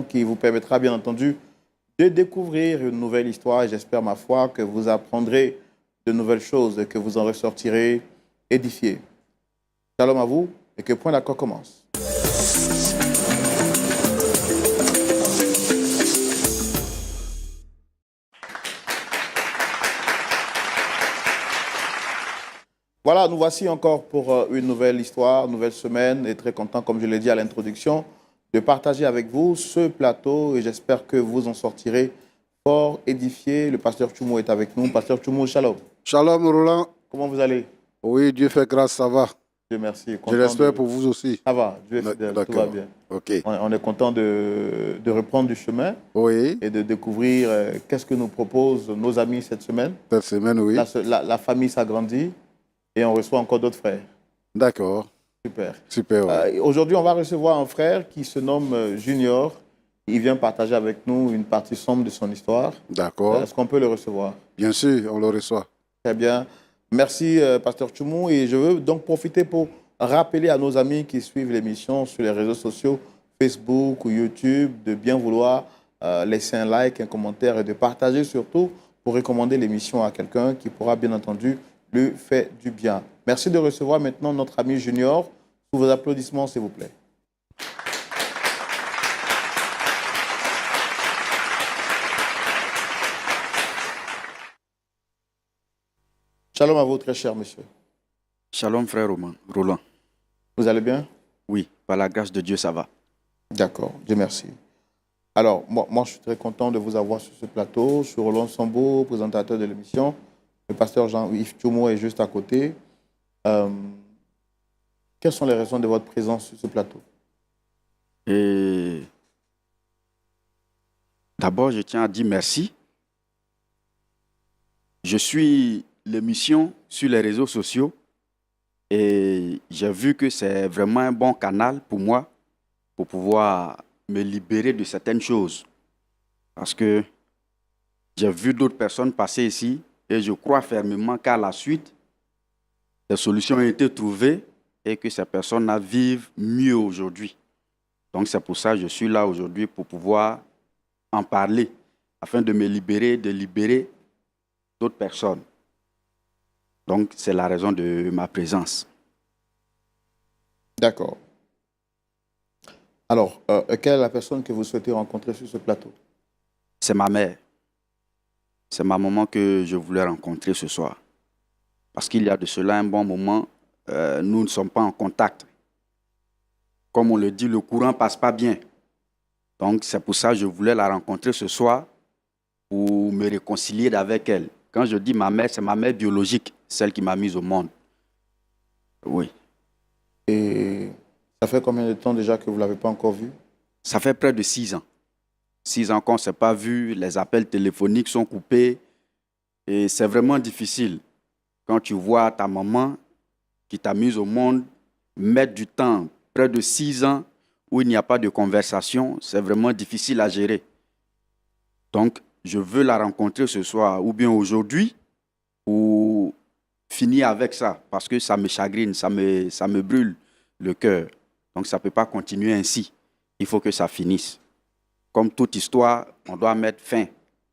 qui vous permettra bien entendu de découvrir une nouvelle histoire. J'espère, ma foi, que vous apprendrez de nouvelles choses et que vous en ressortirez édifiés. Shalom à vous et que Point d'accord commence. Voilà, nous voici encore pour une nouvelle histoire, une nouvelle semaine, et très content, comme je l'ai dit à l'introduction, de partager avec vous ce plateau, et j'espère que vous en sortirez fort édifié. Le pasteur Tchoumo est avec nous. Pasteur Tchoumo, shalom. Shalom Roland. Comment vous allez? Oui, Dieu fait grâce, ça va. Dieu merci. Je l'espère pour vous aussi. Ça va, Dieu est fidèle, tout va bien. Ok. On est content de reprendre du chemin Oui. et de découvrir qu'est-ce que nous proposent nos amis cette semaine. Cette semaine, oui. La famille s'agrandit et on reçoit encore d'autres frères. D'accord. Super. Super, oui. Aujourd'hui, on va recevoir un frère qui se nomme Junior. Il vient partager avec nous une partie sombre de son histoire. D'accord. Est-ce qu'on peut le recevoir? Bien sûr, on le reçoit. Très bien. Merci, pasteur Tchoumou. Et je veux donc profiter pour rappeler à nos amis qui suivent l'émission sur les réseaux sociaux, Facebook ou YouTube, de bien vouloir laisser un like, un commentaire et de partager surtout pour recommander l'émission à quelqu'un qui pourra bien entendu lui faire du bien. Merci de recevoir maintenant notre ami Junior. Sous vos applaudissements, s'il vous plaît. Shalom à vous, très cher monsieur. Shalom, frère Roland. Vous allez bien? Oui, par la grâce de Dieu, ça va. D'accord, Dieu merci. Alors, moi, je suis très content de vous avoir sur ce plateau. Je suis Roland Sambo, présentateur de l'émission. Le pasteur Jean-Yves Tchoumo est juste à côté. Quelles sont les raisons de votre présence sur ce plateau? Et d'abord, je tiens à dire merci. Je suis l'émission sur les réseaux sociaux et j'ai vu que c'est vraiment un bon canal pour moi pour pouvoir me libérer de certaines choses. Parce que j'ai vu d'autres personnes passer ici et je crois fermement qu'à la suite, des solutions ont été trouvées et que ces personnes-là vivent mieux aujourd'hui. Donc c'est pour ça que je suis là aujourd'hui pour pouvoir en parler, afin de me libérer, de libérer d'autres personnes. Donc c'est la raison de ma présence. D'accord. Alors, quelle est la personne que vous souhaitez rencontrer sur ce plateau? C'est ma mère. C'est ma maman que je voulais rencontrer ce soir. Parce qu'il y a de cela un bon moment, nous ne sommes pas en contact. Comme on le dit, le courant ne passe pas bien. Donc c'est pour ça que je voulais la rencontrer ce soir pour me réconcilier avec elle. Quand je dis ma mère, c'est ma mère biologique, celle qui m'a mise au monde. Oui. Et ça fait combien de temps déjà que vous ne l'avez pas encore vue? Ça fait près de 6 ans. 6 ans qu'on ne s'est pas vu, les appels téléphoniques sont coupés. Et c'est vraiment difficile. Quand tu vois ta maman qui t'a mise au monde, mettre du temps, près de 6 ans, où il n'y a pas de conversation, c'est vraiment difficile à gérer. Donc, je veux la rencontrer ce soir ou bien aujourd'hui pour finir avec ça, parce que ça me chagrine, ça me brûle le cœur. Donc, ça ne peut pas continuer ainsi. Il faut que ça finisse. Comme toute histoire, on doit mettre fin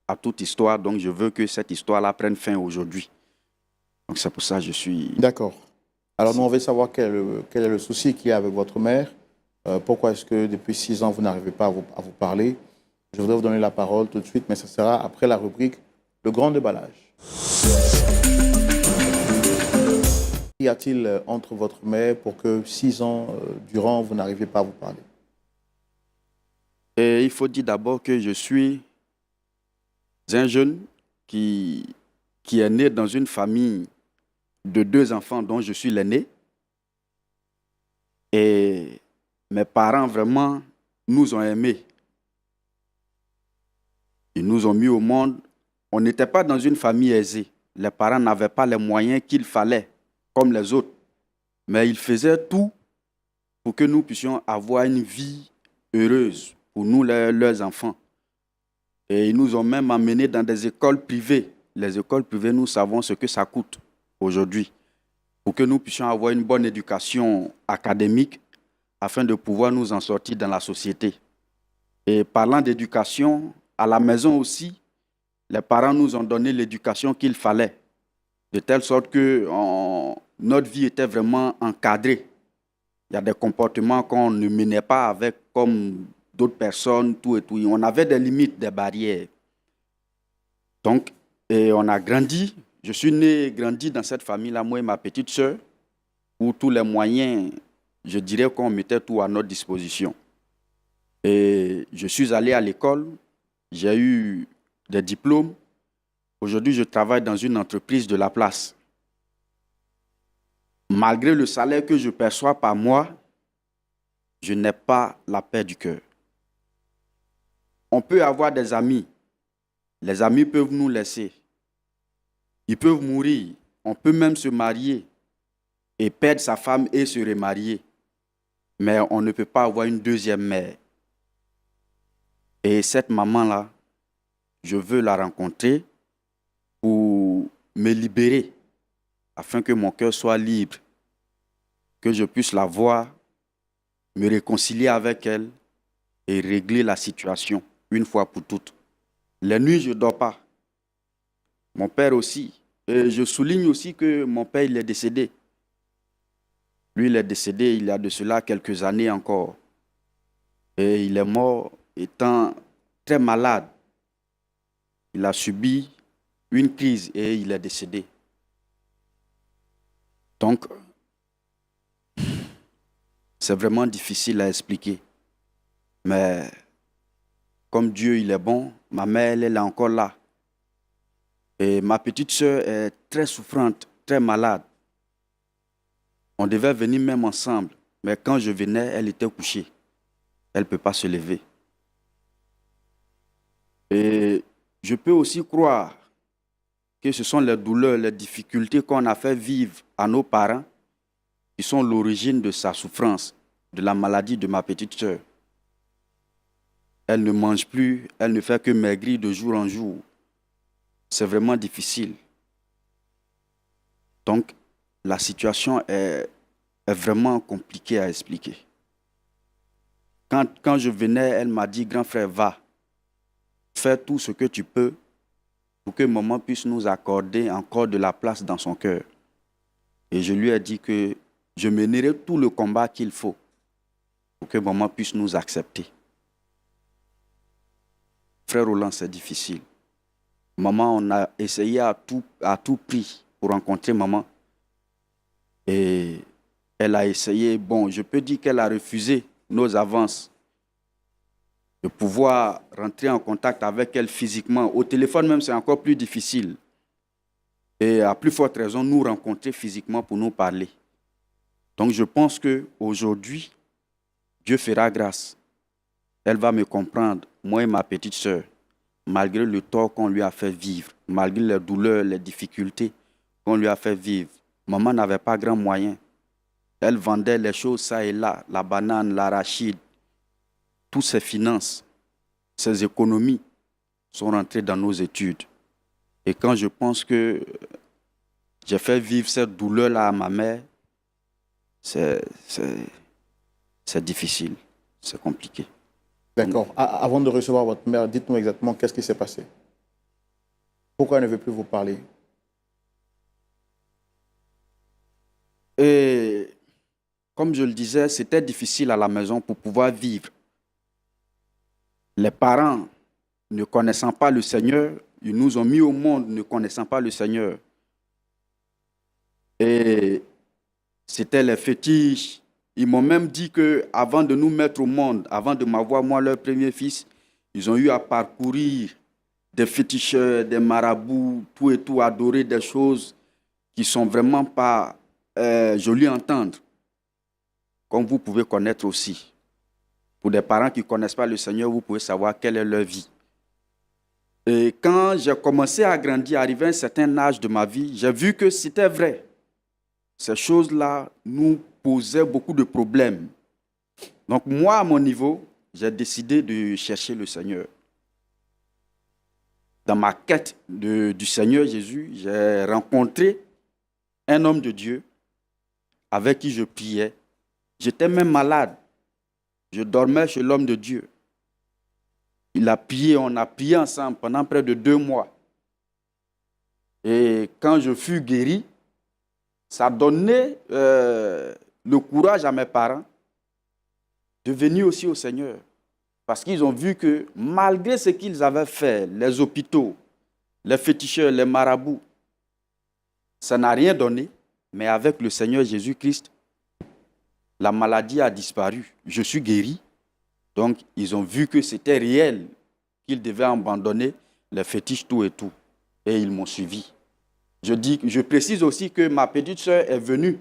à toute histoire. Donc, je veux que cette histoire-là prenne fin aujourd'hui. Donc, c'est pour ça que je suis... D'accord. Alors, nous, on veut savoir quel est le souci qu'il y a avec votre mère. Pourquoi est-ce que depuis 6 ans, vous n'arrivez pas à vous parler? Je voudrais vous donner la parole tout de suite, mais ça sera après la rubrique « Le grand déballage ». Qu'y a-t-il entre votre mère pour que 6 ans durant, vous n'arriviez pas à vous parler? Et il faut dire d'abord que je suis un jeune qui est né dans une famille de 2 enfants dont je suis l'aîné. Et mes parents vraiment nous ont aimés. Ils nous ont mis au monde. On n'était pas dans une famille aisée. Les parents n'avaient pas les moyens qu'il fallait, comme les autres. Mais ils faisaient tout pour que nous puissions avoir une vie heureuse pour nous, leurs enfants. Et ils nous ont même emmenés dans des écoles privées. Les écoles privées, nous savons ce que ça coûte aujourd'hui. Pour que nous puissions avoir une bonne éducation académique afin de pouvoir nous en sortir dans la société. Et parlant d'éducation, à la maison aussi, les parents nous ont donné l'éducation qu'il fallait, de telle sorte que notre vie était vraiment encadrée. Il y a des comportements qu'on ne menait pas avec comme d'autres personnes, tout et tout. Et on avait des limites, des barrières. Donc, et on a grandi. Je suis né et grandi dans cette famille-là, moi et ma petite sœur, où tous les moyens, je dirais qu'on mettait tout à notre disposition. Et je suis allé à l'école, j'ai eu des diplômes. Aujourd'hui, je travaille dans une entreprise de la place. Malgré le salaire que je perçois par mois, je n'ai pas la paix du cœur. On peut avoir des amis. Les amis peuvent nous laisser. Ils peuvent mourir. On peut même se marier et perdre sa femme et se remarier. Mais on ne peut pas avoir une deuxième mère. Et cette maman-là, je veux la rencontrer pour me libérer, afin que mon cœur soit libre, que je puisse la voir, me réconcilier avec elle et régler la situation une fois pour toutes. Les nuits, je ne dors pas. Mon père aussi. Et je souligne aussi que mon père, il est décédé. Lui, il est décédé il y a de cela quelques années encore. Et il est mort étant très malade. Il a subi une crise et il est décédé. Donc, c'est vraiment difficile à expliquer. Mais comme Dieu, il est bon, ma mère, elle est encore là. Et ma petite sœur est très souffrante, très malade. On devait venir même ensemble. Mais quand je venais, elle était couchée. Elle ne peut pas se lever. Et je peux aussi croire que ce sont les douleurs, les difficultés qu'on a fait vivre à nos parents qui sont l'origine de sa souffrance, de la maladie de ma petite sœur. Elle ne mange plus, elle ne fait que maigrir de jour en jour. C'est vraiment difficile. Donc, la situation est vraiment compliquée à expliquer. Quand je venais, elle m'a dit, grand frère, va, fais tout ce que tu peux pour que maman puisse nous accorder encore de la place dans son cœur. Et je lui ai dit que je mènerai tout le combat qu'il faut pour que maman puisse nous accepter. Frère Roland, c'est difficile. Maman, on a essayé à tout prix pour rencontrer maman. Et elle a essayé, bon, je peux dire qu'elle a refusé nos avances, de pouvoir rentrer en contact avec elle physiquement. Au téléphone même, c'est encore plus difficile. Et à plus forte raison, nous rencontrer physiquement pour nous parler. Donc je pense qu'aujourd'hui, Dieu fera grâce. Elle va me comprendre, moi et ma petite sœur, malgré le tort qu'on lui a fait vivre, malgré les douleurs, les difficultés qu'on lui a fait vivre. Maman n'avait pas grand moyen. Elle vendait les choses ça et là, la banane, l'arachide. Toutes ses finances, ses économies sont rentrées dans nos études. Et quand je pense que j'ai fait vivre cette douleur-là à ma mère, c'est difficile, c'est compliqué. D'accord. Avant de recevoir votre mère, dites-nous exactement qu'est-ce qui s'est passé. Pourquoi elle ne veut plus vous parler? Et comme je le disais, c'était difficile à la maison pour pouvoir vivre. Les parents, ne connaissant pas le Seigneur, ils nous ont mis au monde ne connaissant pas le Seigneur. Et c'était les fétiches. Ils m'ont même dit qu'avant de nous mettre au monde, avant de m'avoir moi leur premier fils, ils ont eu à parcourir des féticheurs, des marabouts, tout et tout, adorer des choses qui ne sont vraiment pas jolies à entendre, comme vous pouvez connaître aussi. Pour des parents qui ne connaissent pas le Seigneur, vous pouvez savoir quelle est leur vie. Et quand j'ai commencé à grandir, arrivé à un certain âge de ma vie, j'ai vu que c'était vrai. Ces choses-là nous posaient beaucoup de problèmes. Donc moi, à mon niveau, j'ai décidé de chercher le Seigneur. Dans ma quête du Seigneur Jésus, j'ai rencontré un homme de Dieu avec qui je priais. J'étais même malade. Je dormais chez l'homme de Dieu. a prié, on a prié ensemble pendant près de 2 mois. Et quand je fus guéri, ça donnait le courage à mes parents de venir aussi au Seigneur. Parce qu'ils ont vu que malgré ce qu'ils avaient fait, les hôpitaux, les féticheurs, les marabouts, ça n'a rien donné. Mais avec le Seigneur Jésus-Christ, la maladie a disparu. Je suis guéri. Donc, ils ont vu que c'était réel, qu'ils devaient abandonner les fétiches, tout et tout. Et ils m'ont suivi. Je précise aussi que ma petite sœur est venue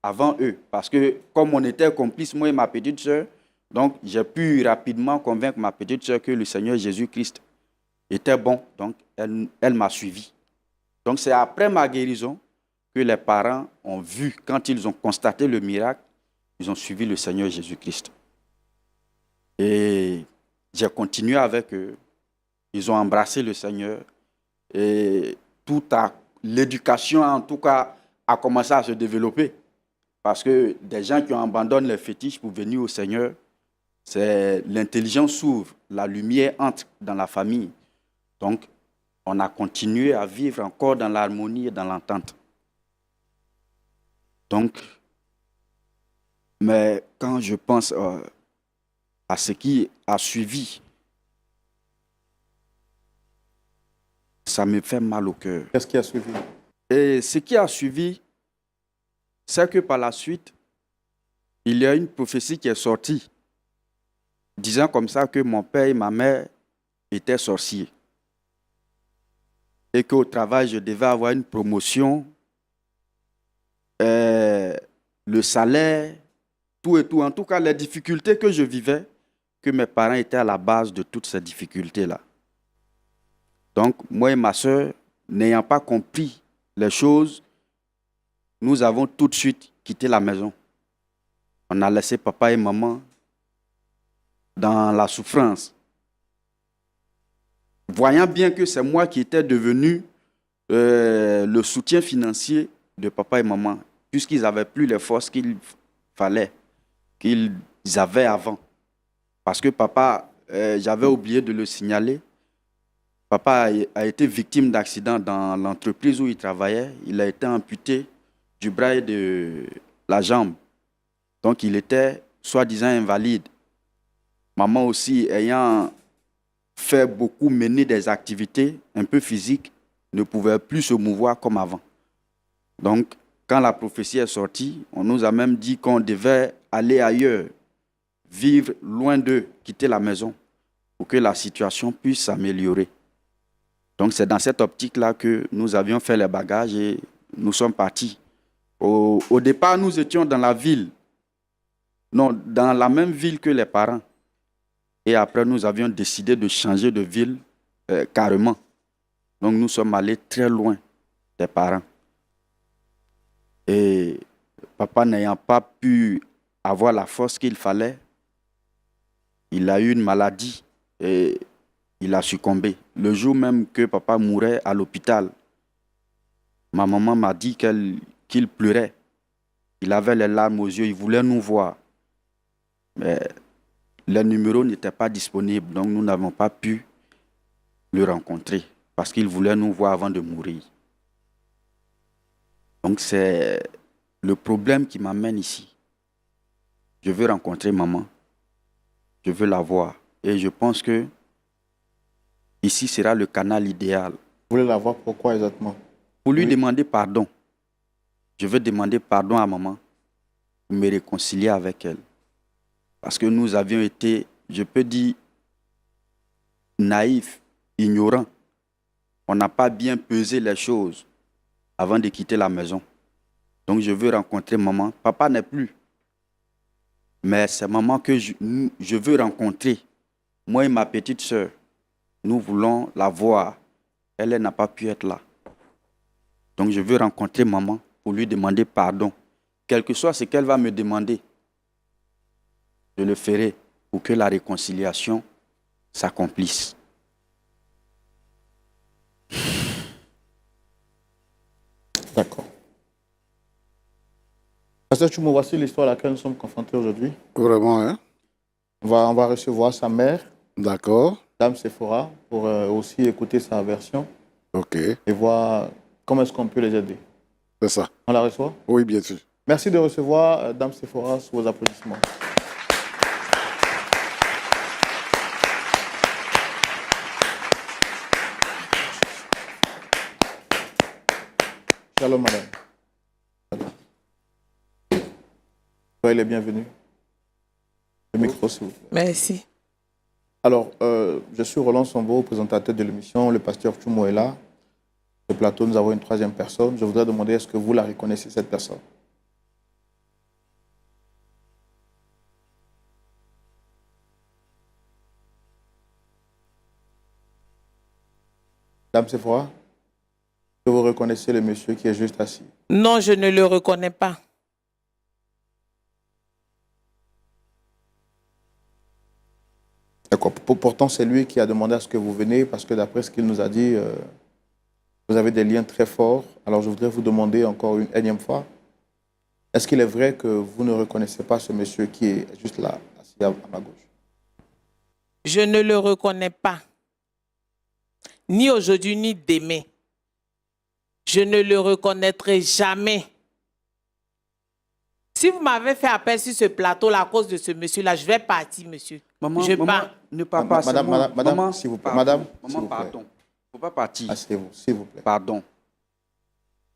avant eux. Parce que comme on était complices, moi et ma petite sœur, donc j'ai pu rapidement convaincre ma petite sœur que le Seigneur Jésus-Christ était bon. Donc, elle m'a suivi. Donc, c'est après ma guérison que les parents ont vu, quand ils ont constaté le miracle, ils ont suivi le Seigneur Jésus-Christ. Et j'ai continué avec eux. Ils ont embrassé le Seigneur. Et l'éducation, en tout cas, a commencé à se développer. Parce que des gens qui abandonnent les fétiches pour venir au Seigneur, c'est l'intelligence s'ouvre, la lumière entre dans la famille. Donc, on a continué à vivre encore dans l'harmonie et dans l'entente. Donc, mais quand je pense à ce qui a suivi, ça me fait mal au cœur. Qu'est-ce qui a suivi? Et ce qui a suivi, c'est que par la suite, il y a une prophétie qui est sortie, disant comme ça que mon père et ma mère étaient sorciers. Et qu'au travail, je devais avoir une promotion, le salaire, tout et tout. En tout cas, les difficultés que je vivais, que mes parents étaient à la base de toutes ces difficultés-là. Donc, moi et ma soeur, n'ayant pas compris les choses, nous avons tout de suite quitté la maison. On a laissé papa et maman dans la souffrance. Voyant bien que c'est moi qui étais devenu le soutien financier de papa et maman, puisqu'ils n'avaient plus les forces qu'il fallait, qu'ils avaient avant. Parce que papa, j'avais oublié de le signaler, papa a été victime d'accident dans l'entreprise où il travaillait. Il a été amputé du bras et de la jambe. Donc, il était soi-disant invalide. Maman aussi, ayant fait beaucoup, mener des activités un peu physiques, ne pouvait plus se mouvoir comme avant. Donc, quand la prophétie est sortie, on nous a même dit qu'on devait aller ailleurs, vivre loin d'eux, quitter la maison, pour que la situation puisse s'améliorer. Donc, c'est dans cette optique-là que nous avions fait les bagages et nous sommes partis. Au départ, nous étions dans la ville, non, dans la même ville que les parents. Et après, nous avions décidé de changer de ville carrément. Donc, nous sommes allés très loin des parents. Et papa n'ayant pas pu avoir la force qu'il fallait, il a eu une maladie et il a succombé. Le jour même que papa mourait à l'hôpital, ma maman m'a dit qu'il pleurait. Il avait les larmes aux yeux, il voulait nous voir. Mais les numéros n'étaient pas disponibles, donc nous n'avons pas pu le rencontrer parce qu'il voulait nous voir avant de mourir. Donc c'est le problème qui m'amène ici. Je veux rencontrer maman, je veux la voir et je pense que ici sera le canal idéal. Vous voulez la voir pourquoi exactement? Pour lui demander pardon. Je veux demander pardon à maman pour me réconcilier avec elle. Parce que nous avions été, je peux dire, naïfs, ignorants. On n'a pas bien pesé les choses avant de quitter la maison. Donc je veux rencontrer maman. Papa n'est plus. Mais c'est maman que je veux rencontrer. Moi et ma petite sœur, nous voulons la voir. Elle n'a pas pu être là. Donc je veux rencontrer maman pour lui demander pardon. Quel que soit ce qu'elle va me demander, je le ferai pour que la réconciliation s'accomplisse. D'accord. Pasteur Tchoumou, voici l'histoire à laquelle nous sommes confrontés aujourd'hui. Vraiment, hein? On va recevoir sa mère. D'accord. Dame Sephora pour aussi écouter sa version OK. et voir comment est-ce qu'on peut les aider. C'est ça. On la reçoit? Oui, bien sûr. Merci de recevoir Dame Sephora sous vos applaudissements. Shalom, madame. Soyez les bienvenus. Le micro, s'il vous plaît. Merci. Alors, je suis Roland Sombo, présentateur de l'émission. Le pasteur Tchoumo est là. Sur le plateau, nous avons une troisième personne. Je voudrais demander, est-ce que vous la reconnaissez, cette personne? Dame Sephora, est-ce que vous reconnaissez le monsieur qui est juste assis? Non, je ne le reconnais pas. D'accord. Pourtant, c'est lui qui a demandé à ce que vous veniez, parce que d'après ce qu'il nous a dit, vous avez des liens très forts. Alors, je voudrais vous demander encore une énième fois, est-ce qu'il est vrai que vous ne reconnaissez pas ce monsieur qui est juste là, assis à ma gauche? Je ne le reconnais pas. Ni aujourd'hui, ni demain. Je ne le reconnaîtrai jamais. Si vous m'avez fait appel sur ce plateau à cause de ce monsieur-là, je vais partir, monsieur. Maman, Je maman, pars. ne pars pas. Madame, c'est bon. madame, Maman, s'il vous plaît. pardon. Madame, s'il Maman, vous plaît. pardon. Il ne faut pas partir. Asseyez-vous, s'il vous plaît. Pardon.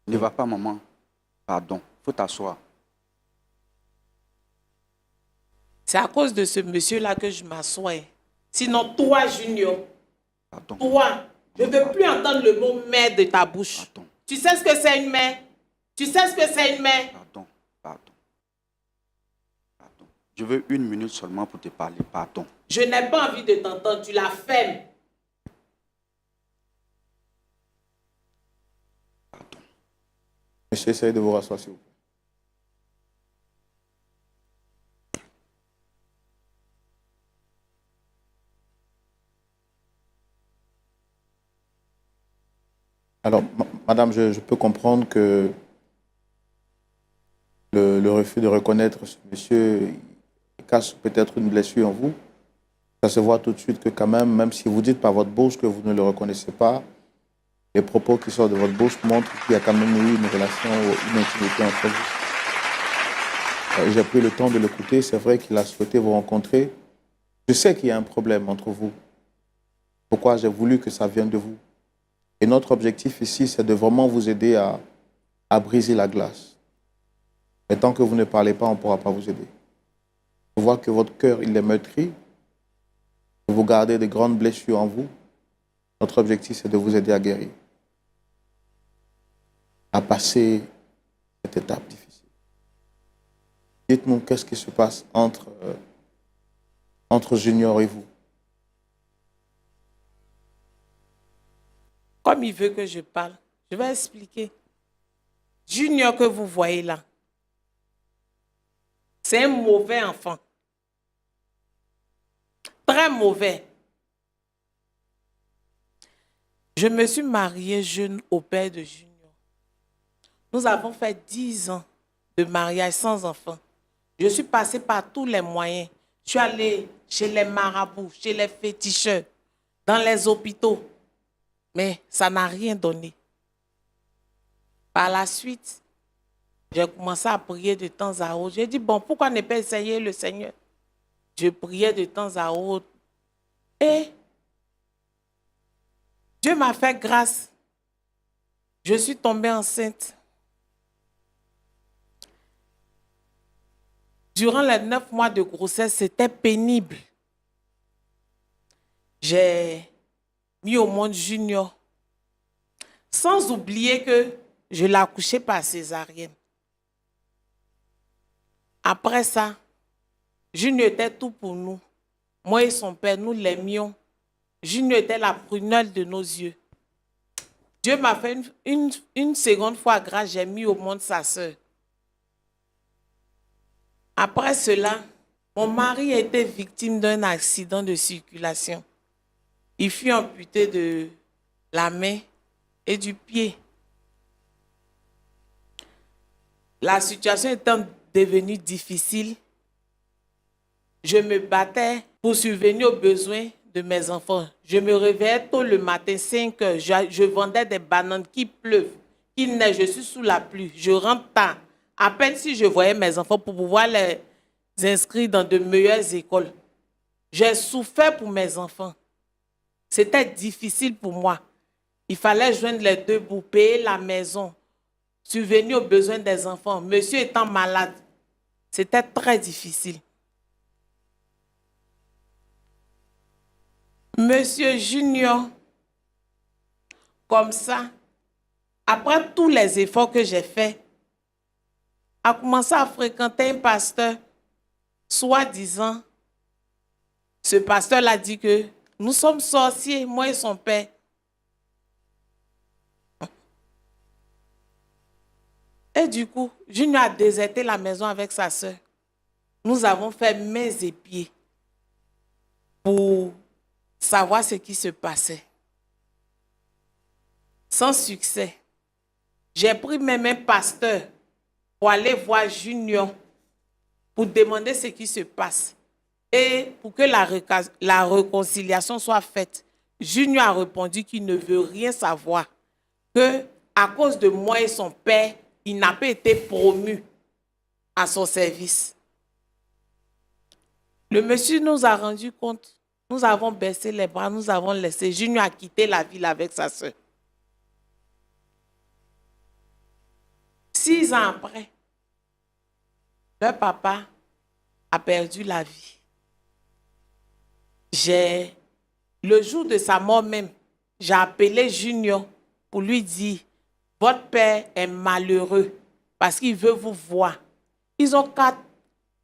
Ne va pas, maman. Pardon. Il faut t'asseoir. C'est à cause de ce monsieur-là que je m'assois. Sinon, toi, Junior, Pardon. toi, je ne veux plus entendre le mot mère de ta bouche. Pardon. Tu sais ce que c'est une mère? Tu sais ce que c'est une mère? Pardon. Pardon. Pardon. Je veux 1 minute seulement pour te parler. Pardon. Je n'ai pas envie de t'entendre, tu la fermes. Pardon. Monsieur, essayez de vous rasseoir, s'il vous plaît. Alors, madame, je peux comprendre que le refus de reconnaître ce monsieur cache peut-être une blessure en vous. Ça se voit tout de suite que quand même si vous dites par votre bouche que vous ne le reconnaissez pas, les propos qui sortent de votre bouche montrent qu'il y a quand même eu une relation, une intimité entre vous. J'ai pris le temps de l'écouter. C'est vrai qu'il a souhaité vous rencontrer. Je sais qu'il y a un problème entre vous. Pourquoi j'ai voulu que ça vienne de vous. Et notre objectif ici, c'est de vraiment vous aider à briser la glace. Mais tant que vous ne parlez pas, on ne pourra pas vous aider. Je vois que votre cœur, il est meurtri. Vous gardez de grandes blessures en vous. Notre objectif, c'est de vous aider à guérir. À passer cette étape difficile. Dites-nous, qu'est-ce qui se passe entre Junior et vous? Comme il veut que je parle, je vais expliquer. Junior que vous voyez là, c'est un mauvais enfant. Très mauvais. Je me suis mariée jeune au père de Junior. Nous avons fait 10 ans de mariage sans enfant. Je suis passée par tous les moyens. Je suis allée chez les marabouts, chez les féticheurs, dans les hôpitaux. Mais ça n'a rien donné. Par la suite, j'ai commencé à prier de temps à autre. J'ai dit, bon, pourquoi ne pas essayer le Seigneur? Je priais de temps à autre. Et Dieu m'a fait grâce. Je suis tombée enceinte. Durant les 9 mois de grossesse, c'était pénible. J'ai mis au monde Junior. Sans oublier que je l'ai accouché par césarienne. Après ça, Junior était tout pour nous. Moi et son père, nous l'aimions. Junior était la prunelle de nos yeux. Dieu m'a fait une seconde fois grâce, j'ai mis au monde sa sœur. Après cela, mon mari a été victime d'un accident de circulation. Il fut amputé de la main et du pied. La situation étant devenue difficile, je me battais pour subvenir aux besoins de mes enfants. Je me réveillais tôt le matin, 5 heures. Je vendais des bananes qui pleuvent, qui neige. Je suis sous la pluie. Je rentre tard. À peine si je voyais mes enfants pour pouvoir les inscrire dans de meilleures écoles. J'ai souffert pour mes enfants. C'était difficile pour moi. Il fallait joindre les deux bouts, payer la maison, subvenir aux besoins des enfants. Monsieur étant malade, c'était très difficile. Monsieur Junior, comme ça, après tous les efforts que j'ai faits, a commencé à fréquenter un pasteur, soi-disant. Ce pasteur-là dit que nous sommes sorciers, moi et son père. Et du coup, Junior a déserté la maison avec sa sœur. Nous avons fait mains et pieds pour savoir ce qui se passait. Sans succès. J'ai pris même un pasteur pour aller voir Junior pour demander ce qui se passe et pour que la réconciliation soit faite. Junior a répondu qu'il ne veut rien savoir, que à cause de moi et son père, il n'a pas été promu à son service. Le monsieur nous a rendu compte. Nous avons baissé les bras, nous avons laissé. Junior a quitté la ville avec sa soeur. 6 ans après, leur papa a perdu la vie. Le jour de sa mort même, j'ai appelé Junior pour lui dire, votre père est malheureux parce qu'il veut vous voir. Ils ont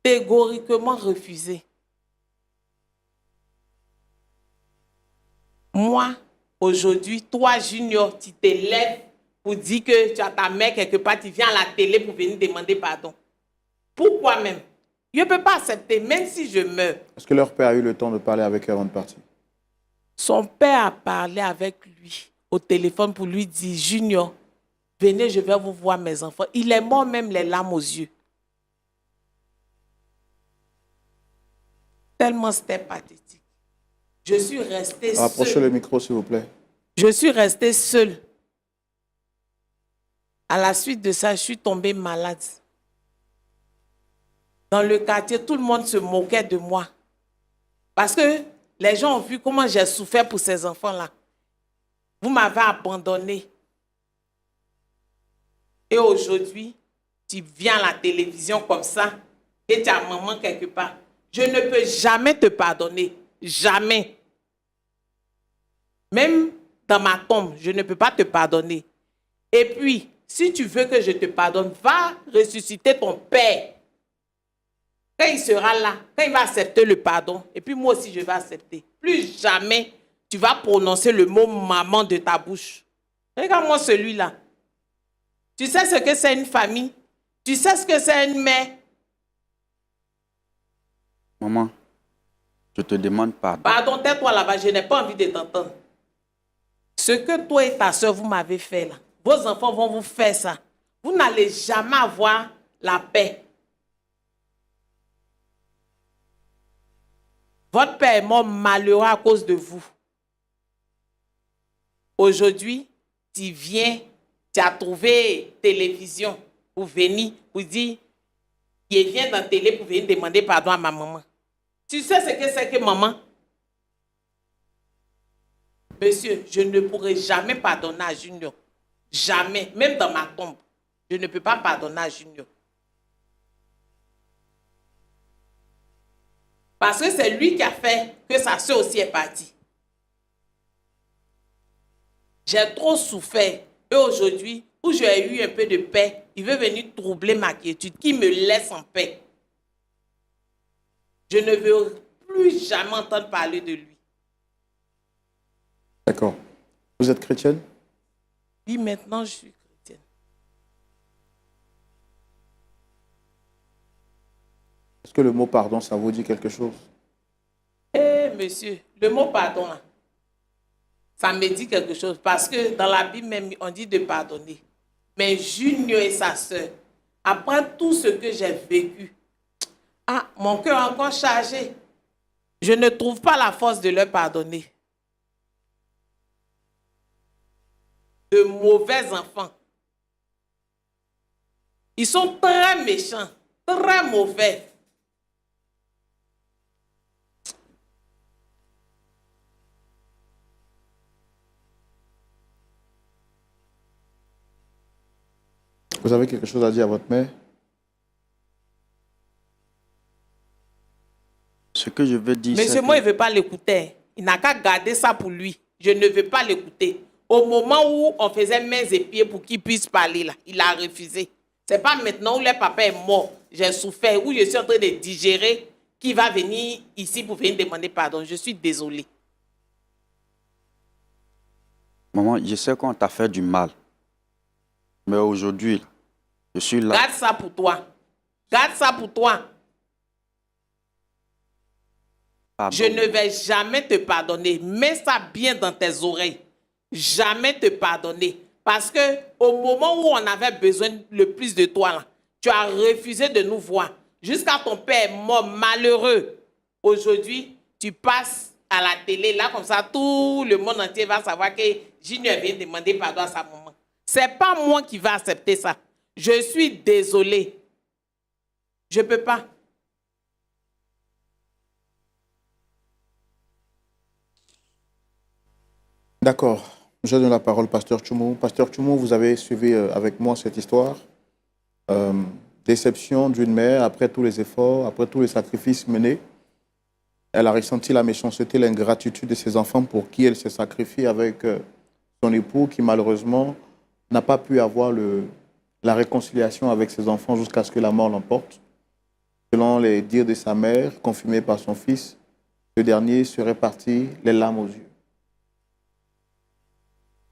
catégoriquement refusé. Moi, aujourd'hui, toi, Junior, tu te lèves pour dire que tu as ta mère quelque part, tu viens à la télé pour venir demander pardon. Pourquoi même? Je ne peux pas accepter, même si je meurs. Est-ce que leur père a eu le temps de parler avec eux avant de partir? Son père a parlé avec lui au téléphone pour lui dire, Junior, venez, je vais vous voir mes enfants. Il est mort même les larmes aux yeux. Tellement c'était pathétique. Je suis restée seule. Rapprochez le micro, s'il vous plaît. Je suis restée seule. À la suite de ça, je suis tombée malade. Dans le quartier, tout le monde se moquait de moi. Parce que les gens ont vu comment j'ai souffert pour ces enfants-là. Vous m'avez abandonnée. Et aujourd'hui, tu viens à la télévision comme ça et tu as maman quelque part. Je ne peux jamais te pardonner. Jamais. Même dans ma tombe, je ne peux pas te pardonner. Et puis, si tu veux que je te pardonne, va ressusciter ton père. Quand il sera là, quand il va accepter le pardon, et puis moi aussi je vais accepter. Plus jamais tu vas prononcer le mot maman de ta bouche. Regarde-moi celui-là. Tu sais ce que c'est une famille? Tu sais ce que c'est une mère? Maman, je te demande pardon. Pardon, tais-toi là-bas, je n'ai pas envie de t'entendre. Ce que toi et ta soeur, vous m'avez fait là, vos enfants vont vous faire ça. Vous n'allez jamais avoir la paix. Votre père est mort malheureux à cause de vous. Aujourd'hui, tu viens, tu as trouvé télévision pour venir, pour dire, il vient dans la télé pour venir demander pardon à ma maman. Tu sais ce que c'est que maman? Monsieur, je ne pourrai jamais pardonner à Junior. Jamais, même dans ma tombe. Je ne peux pas pardonner à Junior. Parce que c'est lui qui a fait que sa soeur aussi est partie. J'ai trop souffert. Et aujourd'hui, où j'ai eu un peu de paix, il veut venir troubler ma quiétude, qui me laisse en paix. Je ne veux plus jamais entendre parler de lui. D'accord. Vous êtes chrétienne? Oui, maintenant je suis chrétienne. Est-ce que le mot pardon, ça vous dit quelque chose? Eh, monsieur, le mot pardon, là, ça me dit quelque chose. Parce que dans la Bible même, on dit de pardonner. Mais Junior et sa soeur, après tout ce que j'ai vécu, mon cœur est encore chargé. Je ne trouve pas la force de leur pardonner. De mauvais enfants. Ils sont très méchants, très mauvais. Vous avez quelque chose à dire à votre mère? Ce que je veux dire, Monsieur, c'est moi, que il ne veut pas l'écouter. Il n'a qu'à garder ça pour lui. Je ne veux pas l'écouter. Au moment où on faisait mains et pieds pour qu'il puisse parler, là, il a refusé. Ce n'est pas maintenant où le papa est mort, j'ai souffert, où je suis en train de digérer, qui va venir ici pour venir demander pardon. Je suis désolée. maman, je sais qu'on t'a fait du mal. Mais aujourd'hui, là, je suis là. Garde ça pour toi. Garde ça pour toi. Pardon. Je ne vais jamais te pardonner. Mets ça bien dans tes oreilles. Jamais te pardonner. Parce que au moment où on avait besoin le plus de toi, là, tu as refusé de nous voir. Jusqu'à ton père est mort malheureux. Aujourd'hui, tu passes à la télé, là, comme ça, tout le monde entier va savoir que Junior vient demander pardon à sa maman. Ce n'est pas moi qui vais accepter ça. Je suis désolée. Je ne peux pas. D'accord. Je donne la parole au pasteur Tchoumou. Pasteur Tchoumou, vous avez suivi avec moi cette histoire. Déception d'une mère après tous les efforts, après tous les sacrifices menés. Elle a ressenti la méchanceté, l'ingratitude de ses enfants pour qui elle s'est sacrifiée avec son époux qui malheureusement n'a pas pu avoir la réconciliation avec ses enfants jusqu'à ce que la mort l'emporte. Selon les dires de sa mère, confirmés par son fils, ce dernier serait parti les larmes aux yeux.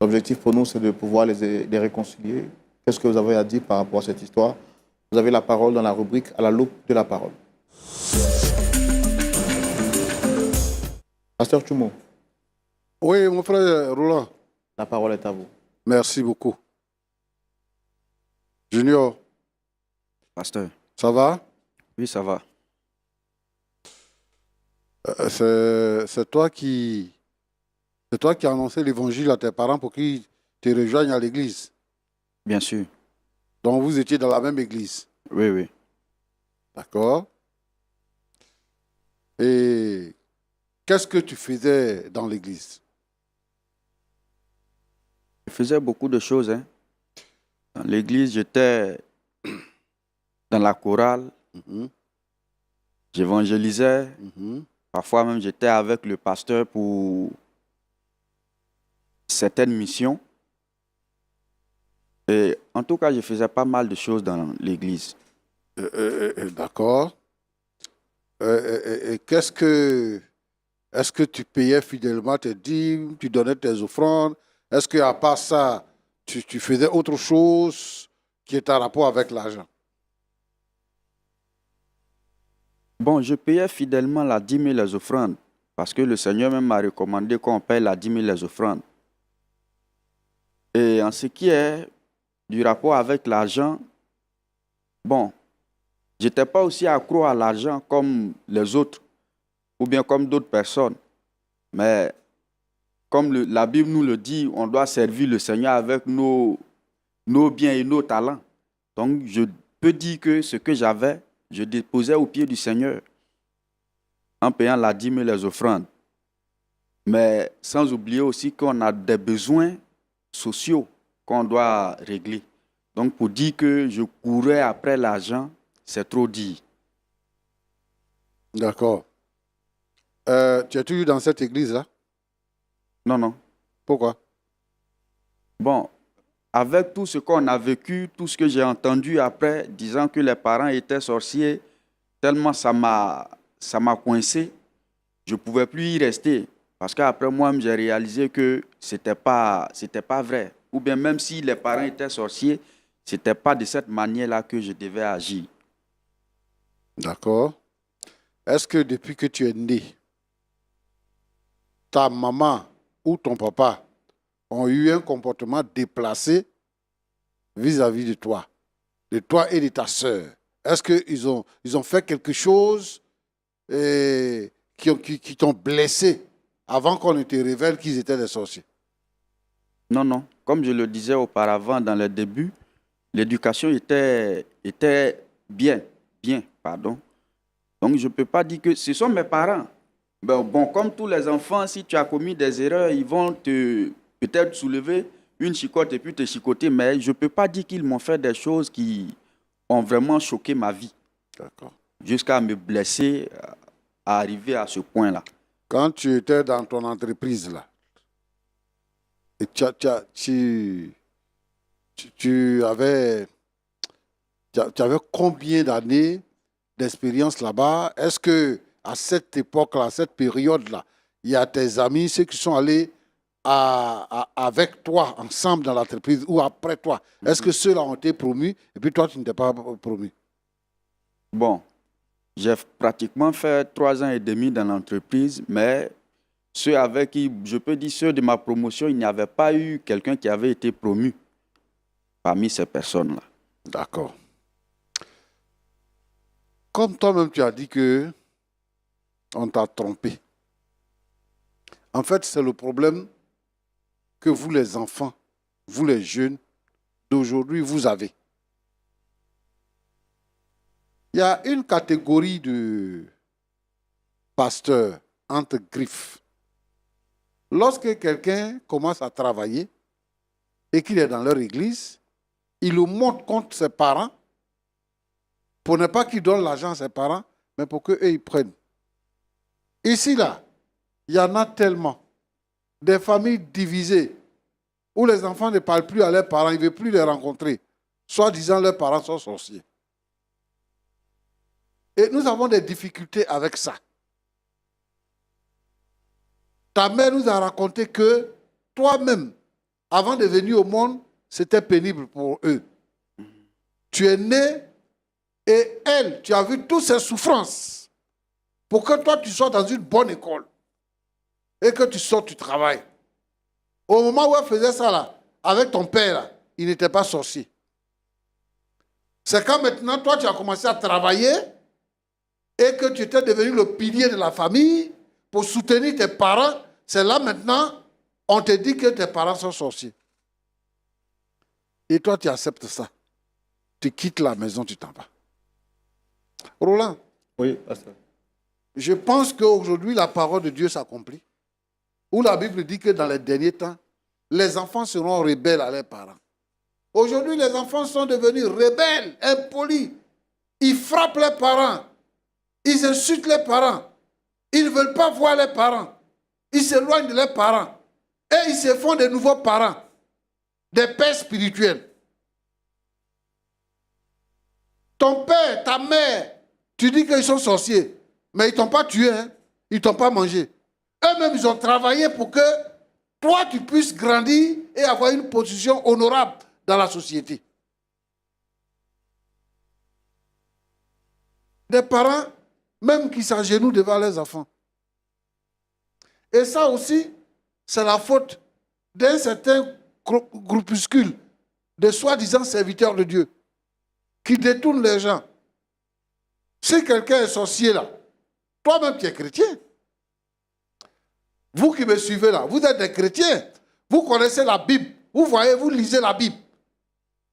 L'objectif pour nous, c'est de pouvoir les réconcilier. Qu'est-ce que vous avez à dire par rapport à cette histoire? Vous avez la parole dans la rubrique « À la loupe de la parole ». Pasteur Tchoumou, Oui, mon frère Roland, la parole est à vous. merci beaucoup. Junior, Pasteur, ça va? oui, ça va. C'est toi qui as annoncé l'évangile à tes parents pour qu'ils te rejoignent à l'église. Bien sûr. Donc vous étiez dans la même église. Oui, oui. D'accord. Et qu'est-ce que tu faisais dans l'église? Je faisais beaucoup de choses. Hein. Dans l'église, j'étais dans la chorale, Mhm, j'évangélisais. mhm. Parfois même, j'étais avec le pasteur pour certaines missions. Et en tout cas, je faisais pas mal de choses dans l'église. D'accord. Et est-ce que tu payais fidèlement tes dîmes, tu donnais tes offrandes? Est-ce qu'à part ça, tu faisais autre chose qui est en rapport avec l'argent? Bon, je payais fidèlement la dîme et les offrandes, parce que le Seigneur même m'a recommandé qu'on paye la dîme et les offrandes. Et en ce qui est du rapport avec l'argent, bon, je n'étais pas aussi accro à l'argent comme les autres, ou bien comme d'autres personnes. Mais comme la Bible nous le dit, on doit servir le Seigneur avec nos biens et nos talents. Donc, je peux dire que ce que j'avais, je déposais au pied du Seigneur en payant la dîme et les offrandes. Mais sans oublier aussi qu'on a des besoins sociaux qu'on doit régler. Donc, pour dire que je courais après l'argent, c'est trop dit. D'accord. Tu es toujours dans cette église-là? Non, non. Pourquoi? Bon, avec tout ce qu'on a vécu, tout ce que j'ai entendu après, disant que les parents étaient sorciers, tellement ça m'a coincé, je ne pouvais plus y rester. Parce qu'après moi, j'ai réalisé que ce n'était pas vrai. Ou bien même si les parents étaient sorciers, ce n'était pas de cette manière-là que je devais agir. D'accord. Est-ce que depuis que tu es né, ta maman ou ton papa ont eu un comportement déplacé vis-à-vis de toi et de ta sœur? Est-ce qu'ils ont fait quelque chose qui qui t'ont blessé avant qu'on ne te révèle qu'ils étaient des sorciers? Non, non. Comme je le disais auparavant dans le début, l'éducation était bien, pardon. Donc, je ne peux pas dire que ce sont mes parents. Ben, bon, comme tous les enfants, si tu as commis des erreurs, ils vont te peut-être soulever une chicotte et puis te chicoter, mais je ne peux pas dire qu'ils m'ont fait des choses qui ont vraiment choqué ma vie, D'accord. jusqu'à me blesser, à arriver à ce point-là. Quand tu étais dans ton entreprise, là, et tu avais combien d'années d'expérience là-bas? Est-ce que à cette époque-là, à cette période-là, il y a tes amis, ceux qui sont allés avec toi, ensemble dans l'entreprise ou après toi, est-ce que ceux-là ont été promus et puis toi, tu n'étais pas promu? Bon, j'ai pratiquement fait 3 ans et demi dans l'entreprise, mais ceux avec qui, je peux dire ceux de ma promotion, il n'y avait pas eu quelqu'un qui avait été promu parmi ces personnes-là. D'accord. Comme toi-même, tu as dit que on t'a trompé. En fait, c'est le problème que vous, les enfants, vous, les jeunes d'aujourd'hui, vous avez. Il y a une catégorie de pasteurs entre griffes. Lorsque quelqu'un commence à travailler et qu'il est dans leur église, il le montre contre ses parents pour ne pas qu'il donne l'argent à ses parents, mais pour qu'eux, ils prennent. Ici, là, il y en a tellement. Des familles divisées où les enfants ne parlent plus à leurs parents, ils ne veulent plus les rencontrer. Soit disant leurs parents sont sorciers. Et nous avons des difficultés avec ça. Ta mère nous a raconté que toi-même, avant de venir au monde, c'était pénible pour eux. Tu es né et elle, tu as vu toutes ses souffrances pour que toi, tu sois dans une bonne école et que tu sortes du travail. Au moment où elle faisait ça, là, avec ton père, là, il n'était pas sorcier. C'est quand maintenant, toi, tu as commencé à travailler et que tu étais devenu le pilier de la famille pour soutenir tes parents. C'est là maintenant, on te dit que tes parents sont sorciers. Et toi, tu acceptes ça. Tu quittes la maison, tu t'en vas. Roland. Oui, pasteur. Je pense qu'aujourd'hui, la parole de Dieu s'accomplit. Où la Bible dit que dans les derniers temps, les enfants seront rebelles à leurs parents. Aujourd'hui, les enfants sont devenus rebelles, impolis. Ils frappent leurs parents. Ils insultent les parents. Ils ne veulent pas voir les parents. Ils s'éloignent de leurs parents. Et ils se font des nouveaux parents, des pères spirituels. Ton père, ta mère, tu dis qu'ils sont sorciers, mais ils ne t'ont pas tué, hein? Ils ne t'ont pas mangé. Eux-mêmes, ils ont travaillé pour que toi, tu puisses grandir et avoir une position honorable dans la société. Des parents, même qui s'agenouillent devant leurs enfants. Et ça aussi, c'est la faute d'un certain groupuscule de soi-disant serviteurs de Dieu qui détournent les gens. Si quelqu'un est sorcier là, toi-même tu es chrétien. Vous qui me suivez là, vous êtes des chrétiens. Vous connaissez la Bible. Vous voyez, vous lisez la Bible.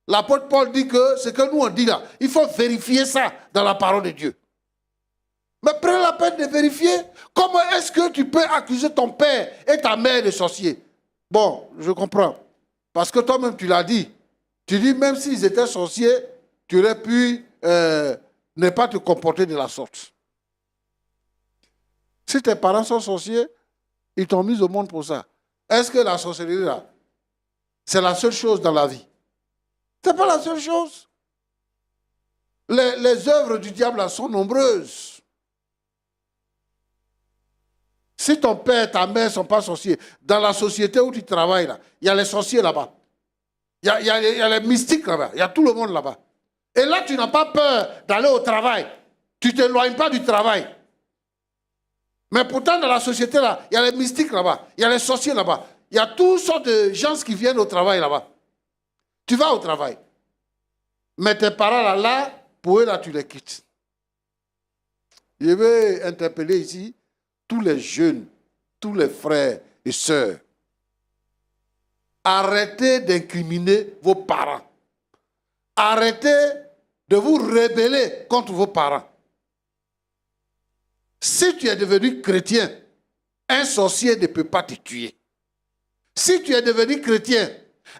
L'apôtre Paul dit que ce que nous on dit là, il faut vérifier ça dans la parole de Dieu. Mais prends la peine de vérifier. Comment est-ce que tu peux accuser ton père et ta mère de sorciers? Bon, je comprends. Parce que toi-même, tu l'as dit. Tu dis, même s'ils étaient sorciers, tu aurais pu ne pas te comporter de la sorte. Si tes parents sont sorciers, ils t'ont mis au monde pour ça. Est-ce que la sorcellerie, là, c'est la seule chose dans la vie? Ce n'est pas la seule chose. Les œuvres du diable là, sont nombreuses. Si ton père et ta mère ne sont pas sorciers, dans la société où tu travailles, là, il y a les sorciers là-bas. Il y a les mystiques là-bas. Il y a tout le monde là-bas. Et là, tu n'as pas peur d'aller au travail. Tu ne t'éloignes pas du travail. Mais pourtant, dans la société, là, il y a les mystiques là-bas. Il y a les sorciers là-bas. Il y a toutes sortes de gens qui viennent au travail là-bas. Tu vas au travail. Mais tes parents là, pour eux, là, tu les quittes. Je vais interpeller ici tous les jeunes, tous les frères et sœurs, arrêtez d'incriminer vos parents. Arrêtez de vous rebeller contre vos parents. Si tu es devenu chrétien, un sorcier ne peut pas te tuer. Si tu es devenu chrétien,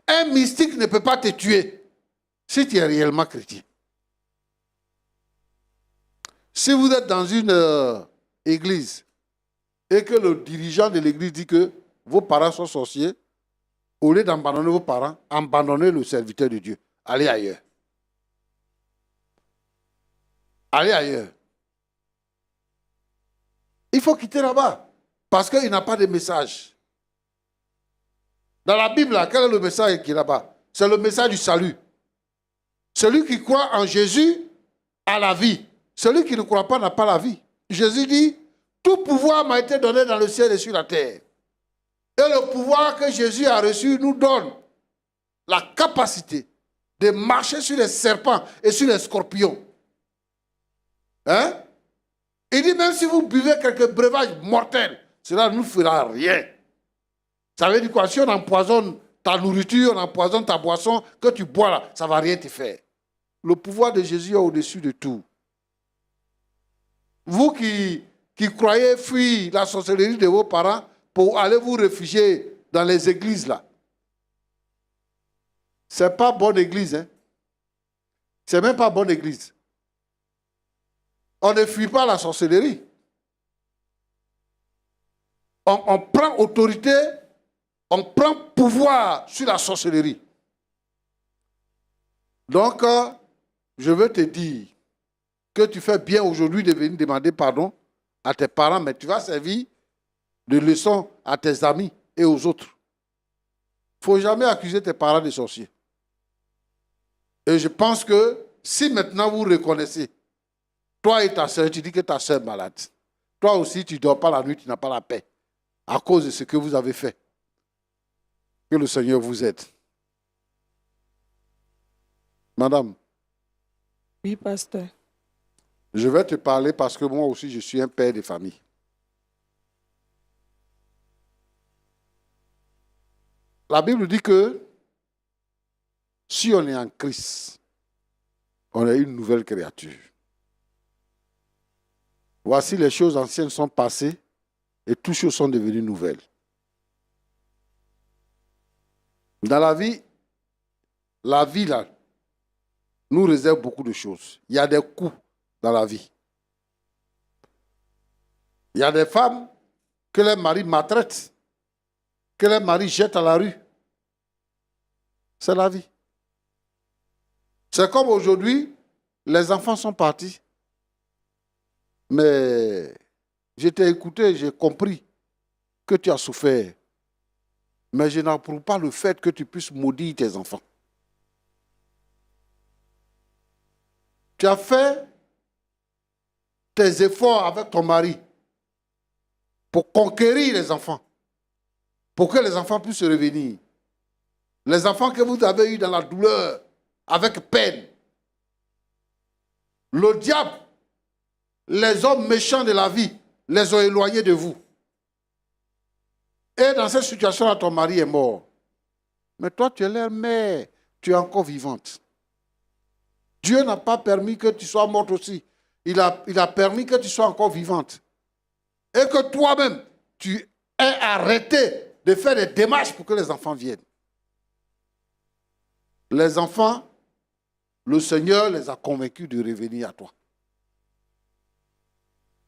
un mystique ne peut pas te tuer. Si tu es réellement chrétien. Si vous êtes dans une église et que le dirigeant de l'église dit que vos parents sont sorciers, au lieu d'abandonner vos parents, abandonnez le serviteur de Dieu. Allez ailleurs. Allez ailleurs. Il faut quitter là-bas parce qu'il n'a pas de message. Dans la Bible, là, quel est le message qui est là-bas? C'est le message du salut. Celui qui croit en Jésus a la vie. Celui qui ne croit pas n'a pas la vie. Jésus dit, tout pouvoir m'a été donné dans le ciel et sur la terre. Et le pouvoir que Jésus a reçu nous donne la capacité de marcher sur les serpents et sur les scorpions. Hein? Il dit, même si vous buvez quelques breuvages mortels, cela ne nous fera rien. Ça veut dire quoi? Si on empoisonne ta nourriture, on empoisonne ta boisson, que tu bois là, ça ne va rien te faire. Le pouvoir de Jésus est au-dessus de tout. Vous qui croyez fuir la sorcellerie de vos parents pour aller vous réfugier dans les églises là, ce n'est pas bonne église. Hein? Ce n'est même pas bonne église. On ne fuit pas la sorcellerie. On prend autorité, on prend pouvoir sur la sorcellerie. Donc, je veux te dire que tu fais bien aujourd'hui de venir demander pardon à tes parents, mais tu vas servir de leçon à tes amis et aux autres. Il ne faut jamais accuser tes parents de sorciers. Et je pense que si maintenant vous reconnaissez, toi et ta soeur, tu dis que ta soeur est malade. Toi aussi, tu ne dors pas la nuit, tu n'as pas la paix. À cause de ce que vous avez fait. Que le Seigneur vous aide. Madame. Oui, pasteur. Je vais te parler parce que moi aussi, je suis un père de famille. La Bible dit que si on est en Christ, on est une nouvelle créature. Voici les choses anciennes sont passées et toutes choses sont devenues nouvelles. Dans la vie là, nous réserve beaucoup de choses. Il y a des coups dans la vie. Il y a des femmes que les maris maltraitent, que les maris jettent à la rue. C'est la vie. C'est comme aujourd'hui, les enfants sont partis. Mais je t'ai écouté, j'ai compris que tu as souffert. Mais je n'approuve pas le fait que tu puisses maudire tes enfants. Tu as fait tes efforts avec ton mari pour conquérir les enfants, pour que les enfants puissent revenir. Les enfants que vous avez eus dans la douleur, avec peine. Le diable, les hommes méchants de la vie, les ont éloignés de vous. Et dans cette situation-là, ton mari est mort. Mais toi, tu es leur mère, tu es encore vivante. Dieu n'a pas permis que tu sois morte aussi. Il a permis que tu sois encore vivante. Et que toi-même, tu aies arrêté de faire des démarches pour que les enfants viennent. Les enfants, le Seigneur les a convaincus de revenir à toi.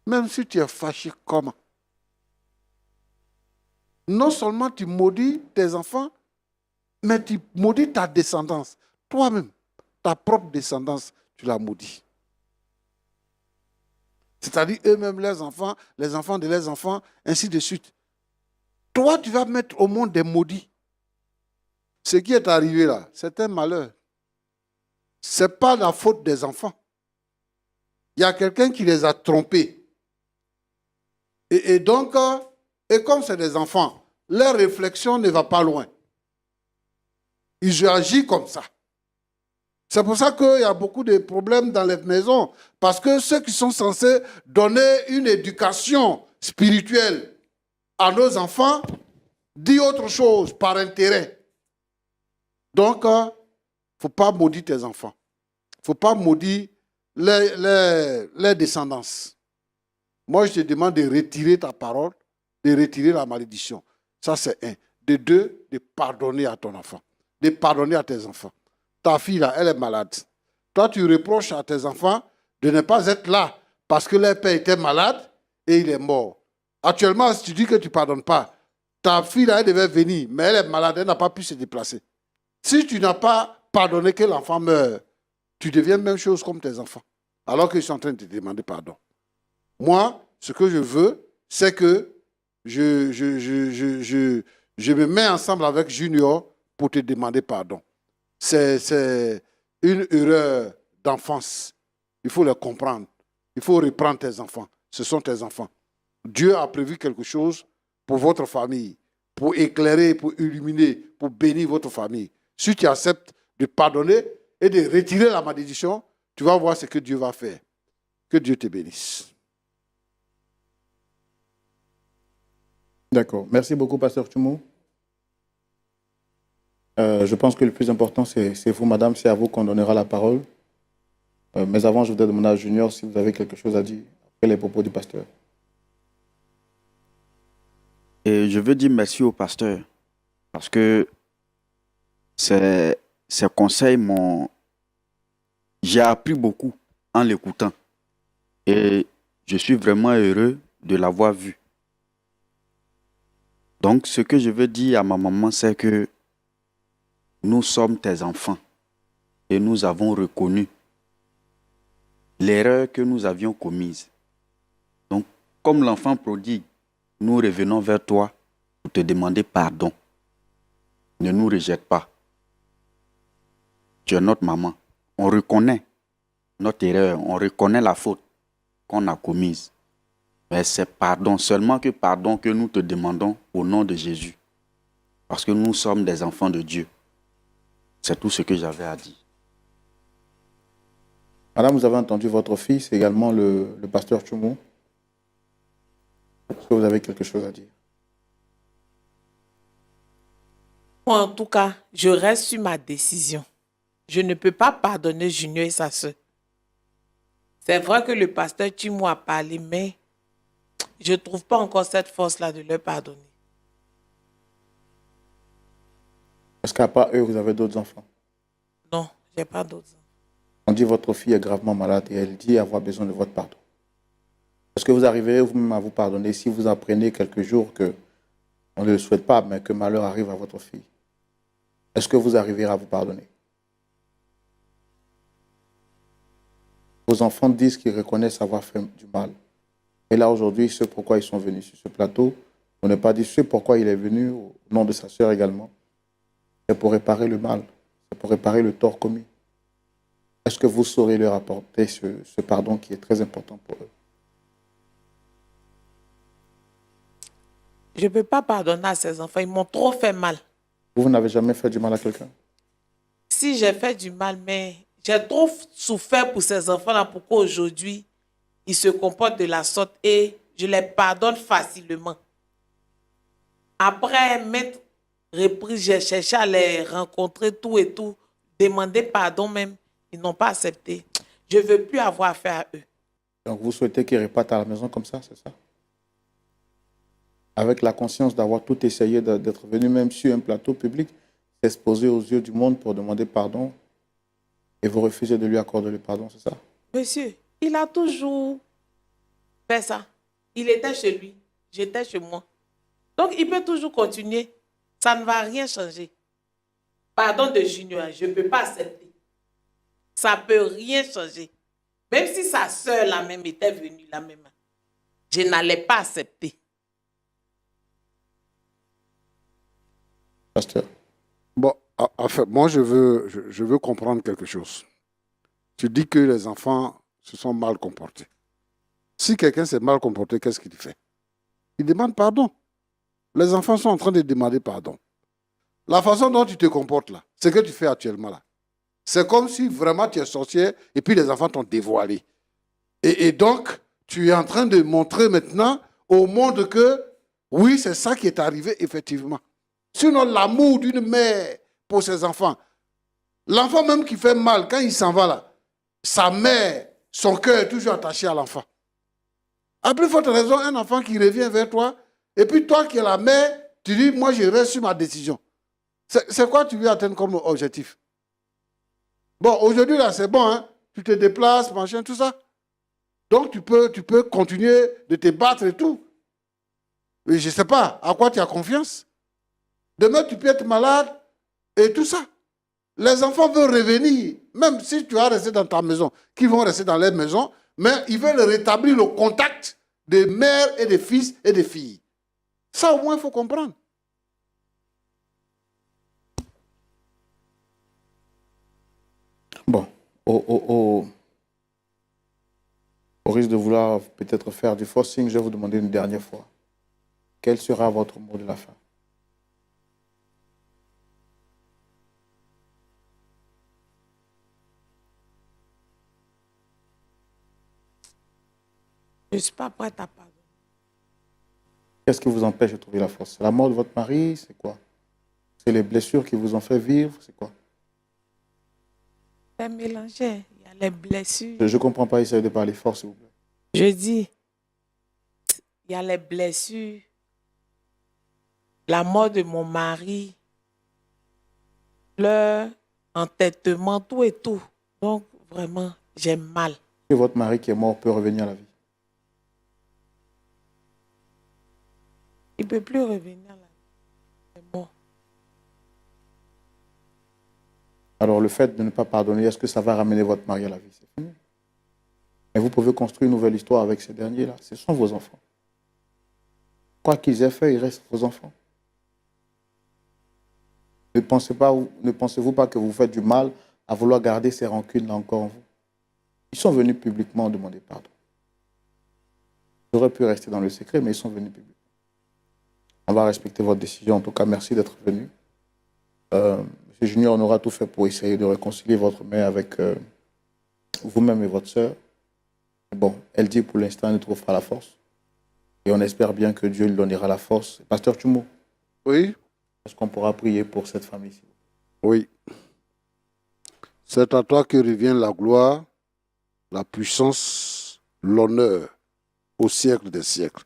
Même si tu es fâché, comment? Non seulement tu maudis tes enfants, mais tu maudis ta descendance. Toi-même, ta propre descendance, tu la maudis. C'est-à-dire eux-mêmes, les enfants de leurs enfants, ainsi de suite. Toi, tu vas mettre au monde des maudits. Ce qui est arrivé là, c'est un malheur. Ce n'est pas la faute des enfants. Il y a quelqu'un qui les a trompés. Et donc, et comme c'est des enfants, leur réflexion ne va pas loin. Ils agissent comme ça. C'est pour ça qu'il y a beaucoup de problèmes dans les maisons. Parce que ceux qui sont censés donner une éducation spirituelle à nos enfants dit autre chose par intérêt. Donc, il ne faut pas maudire tes enfants. Il ne faut pas maudire les descendances. Moi, je te demande de retirer ta parole, de retirer la malédiction. Ça, c'est un. De deux, de pardonner à ton enfant, de pardonner à tes enfants. Ta fille, là, elle est malade. Toi, tu reproches à tes enfants de ne pas être là parce que leur père était malade et il est mort. Actuellement, si tu dis que tu ne pardonnes pas, ta fille, là, elle devait venir, mais elle est malade, elle n'a pas pu se déplacer. Si tu n'as pas pardonné que l'enfant meure, tu deviens même chose comme tes enfants, alors qu'ils sont en train de te demander pardon. Moi, ce que je veux, c'est que je me mets ensemble avec Junior pour te demander pardon. C'est une erreur d'enfance. Il faut le comprendre. Il faut reprendre tes enfants. Ce sont tes enfants. Dieu a prévu quelque chose pour votre famille, pour éclairer, pour illuminer, pour bénir votre famille. Si tu acceptes de pardonner et de retirer la malédiction, tu vas voir ce que Dieu va faire. Que Dieu te bénisse. D'accord. Merci beaucoup, Pasteur Tchoumou. Je pense que le plus important, c'est vous, madame. C'est à vous qu'on donnera la parole. Mais avant, je voudrais demander à Junior si vous avez quelque chose à dire après les propos du pasteur. Et je veux dire merci au pasteur parce que ces conseils m'ont... J'ai appris beaucoup en l'écoutant. Et je suis vraiment heureux de l'avoir vu. Donc, ce que je veux dire à ma maman, c'est que nous sommes tes enfants et nous avons reconnu l'erreur que nous avions commise. Donc, comme l'enfant prodigue, nous revenons vers toi pour te demander pardon. Ne nous rejette pas. Tu es notre maman. On reconnaît notre erreur, on reconnaît la faute qu'on a commise. Mais c'est pardon, seulement que pardon que nous te demandons au nom de Jésus. Parce que nous sommes des enfants de Dieu. C'est tout ce que j'avais à dire. Madame, vous avez entendu votre fils, également le pasteur Tchoumou. Est-ce que vous avez quelque chose à dire? Moi, en tout cas, je reste sur ma décision. Je ne peux pas pardonner Junior et sa soeur. C'est vrai que le pasteur Tchoumou a parlé, mais je ne trouve pas encore cette force-là de leur pardonner. Est-ce qu'à part eux, vous avez d'autres enfants? Non, je n'ai pas d'autres enfants. On dit que votre fille est gravement malade et elle dit avoir besoin de votre pardon. Est-ce que vous arriverez vous-même à vous pardonner si vous apprenez quelques jours que on ne le souhaite pas, mais que malheur arrive à votre fille? Est-ce que vous arriverez à vous pardonner? Vos enfants disent qu'ils reconnaissent avoir fait du mal. Et là, aujourd'hui, ce pourquoi ils sont venus sur ce plateau, on n'a pas dit ce pourquoi il est venu, au nom de sa sœur également. C'est pour réparer le mal, c'est pour réparer le tort commis. Est-ce que vous saurez leur apporter ce pardon qui est très important pour eux? Je ne peux pas pardonner à ces enfants, ils m'ont trop fait mal. Vous n'avez jamais fait du mal à quelqu'un? Si j'ai fait du mal, mais j'ai trop souffert pour ces enfants-là pour qu'aujourd'hui, ils se comportent de la sorte et je les pardonne facilement. Après m'être repris, j'ai cherché à les rencontrer tout et tout, demander pardon même, ils n'ont pas accepté. Je ne veux plus avoir affaire à eux. Donc vous souhaitez qu'ils repartent à la maison comme ça, c'est ça? Avec la conscience d'avoir tout essayé, d'être venu même sur un plateau public, s'exposer aux yeux du monde pour demander pardon, et vous refusez de lui accorder le pardon, c'est ça? Monsieur, il a toujours fait ça. Il était chez lui, j'étais chez moi. Donc, il peut toujours continuer. Ça ne va rien changer. Pardon de Junior, je ne peux pas accepter. Ça ne peut rien changer. Même si sa sœur la même était venue la même, je n'allais pas accepter. Pasteur. Bon, en fait, moi, je veux comprendre quelque chose. Tu dis que les enfants se sont mal comportés. Si quelqu'un s'est mal comporté, qu'est-ce qu'il fait? Il demande pardon. Les enfants sont en train de demander pardon. La façon dont tu te comportes là, ce que tu fais actuellement là, c'est comme si vraiment tu es sorcière et puis les enfants t'ont dévoilé. Et donc, tu es en train de montrer maintenant au monde que, oui, c'est ça qui est arrivé, effectivement. Sinon, l'amour d'une mère pour ses enfants, l'enfant même qui fait mal, quand il s'en va là, sa mère, son cœur est toujours attaché à l'enfant. À plus forte raison, un enfant qui revient vers toi, et puis toi qui es la mère, tu dis, moi je reste sur ma décision. C'est quoi tu veux atteindre comme objectif? Bon, aujourd'hui là, c'est bon, hein? Tu te déplaces, machin, tout ça. Donc tu peux continuer de te battre et tout. Mais je ne sais pas, à quoi tu as confiance? Demain, tu peux être malade et tout ça. Les enfants veulent revenir, même si tu vas rester dans ta maison, qui vont rester dans leur maison, mais ils veulent rétablir le contact des mères et des fils et des filles. Ça, au moins, il faut comprendre. Bon, au risque de vouloir peut-être faire du forcing, je vais vous demander une dernière fois. Quel sera votre mot de la fin? Je ne suis pas prête à pardonner. Qu'est-ce qui vous empêche de trouver la force? C'est la mort de votre mari? C'est quoi? C'est les blessures qui vous ont fait vivre? C'est quoi? C'est mélangé. Il y a les blessures. Je ne comprends pas, essayez de parler fort, s'il vous plaît. Je dis, il y a les blessures. La mort de mon mari. Leur entêtement, tout et tout. Donc, vraiment, j'ai mal. Que votre mari qui est mort peut revenir à la vie? Il ne peut plus revenir à la vie. C'est mort. Alors, le fait de ne pas pardonner, est-ce que ça va ramener votre mari à la vie? C'est fini. Et vous pouvez construire une nouvelle histoire avec ces derniers-là. Ce sont vos enfants. Quoi qu'ils aient fait, ils restent vos enfants. Ne pensez-vous pas que vous faites du mal à vouloir garder ces rancunes-là encore en vous? Ils sont venus publiquement demander pardon. Ils auraient pu rester dans le secret, mais ils sont venus publiquement. On va respecter votre décision. En tout cas, merci d'être venu. M. Junior, on aura tout fait pour essayer de réconcilier votre mère avec vous-même et votre sœur. Bon, elle dit pour l'instant, elle ne trouve pas la force. Et on espère bien que Dieu lui donnera la force. Pasteur Tchoumo. Oui. Est-ce qu'on pourra prier pour cette famille-ci? Oui. C'est à toi que revient la gloire, la puissance, l'honneur au siècle des siècles.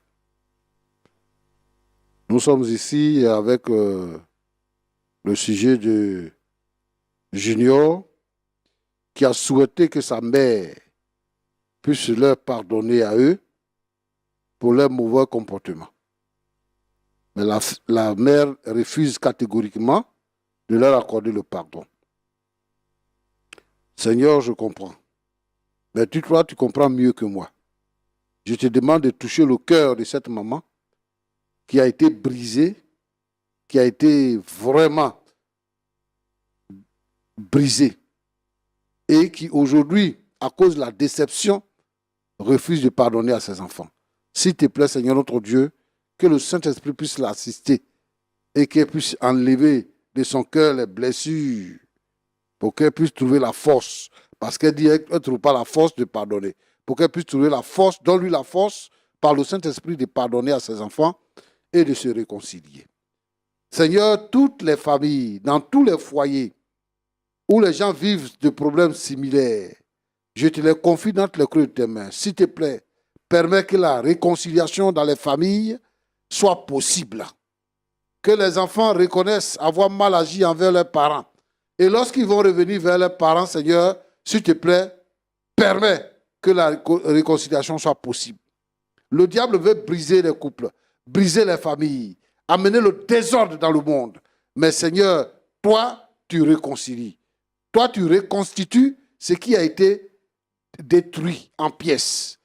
Nous sommes ici avec le sujet de Junior qui a souhaité que sa mère puisse leur pardonner à eux pour leur mauvais comportement. Mais la mère refuse catégoriquement de leur accorder le pardon. Seigneur, je comprends. Mais toi, tu comprends mieux que moi. Je te demande de toucher le cœur de cette maman qui a été brisée, qui a été vraiment brisée et qui aujourd'hui, à cause de la déception, refuse de pardonner à ses enfants. S'il te plaît, Seigneur notre Dieu, que le Saint-Esprit puisse l'assister et qu'elle puisse enlever de son cœur les blessures pour qu'elle puisse trouver la force. Parce qu'elle dit qu'elle ne trouve pas la force de pardonner. Pour qu'elle puisse trouver la force, donne-lui la force par le Saint-Esprit de pardonner à ses enfants et de se réconcilier. Seigneur, toutes les familles, dans tous les foyers où les gens vivent de problèmes similaires, je te les confie dans les creux de tes mains. S'il te plaît, permets que la réconciliation dans les familles soit possible. Que les enfants reconnaissent avoir mal agi envers leurs parents. Et lorsqu'ils vont revenir vers leurs parents, Seigneur, s'il te plaît, permets que la réconciliation soit possible. Le diable veut briser les couples, briser les familles, amener le désordre dans le monde. Mais Seigneur, toi, tu réconcilies. Toi, tu reconstitues ce qui a été détruit en pièces.